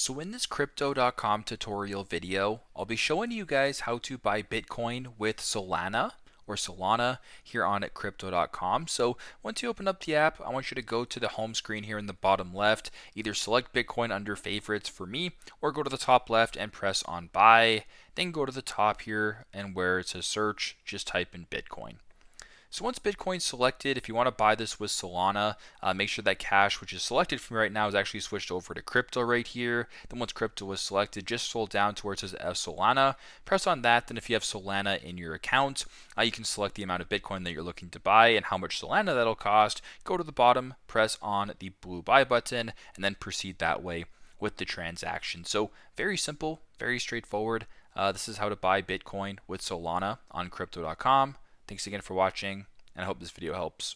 So in this crypto.com tutorial video, I'll be showing you guys how to buy Bitcoin with Solana here on at crypto.com. So once you open up the app, I want you to go to the home screen here in the bottom left, either select Bitcoin under favorites for me, or go to the top left and press on buy. Then go to the top here and where it says search, just type in Bitcoin. So once Bitcoin's selected, if you want to buy this with Solana, make sure that cash, which is selected for me right now, is actually switched over to crypto right here. Then once crypto was selected, just scroll down to where it says Solana. Press on that. Then if you have Solana in your account, you can select the amount of Bitcoin that you're looking to buy and how much Solana that'll cost. Go to the bottom, press on the blue buy button, and then proceed that way with the transaction. So very simple, very straightforward. This is how to buy Bitcoin with Solana on crypto.com. Thanks again for watching, and I hope this video helps.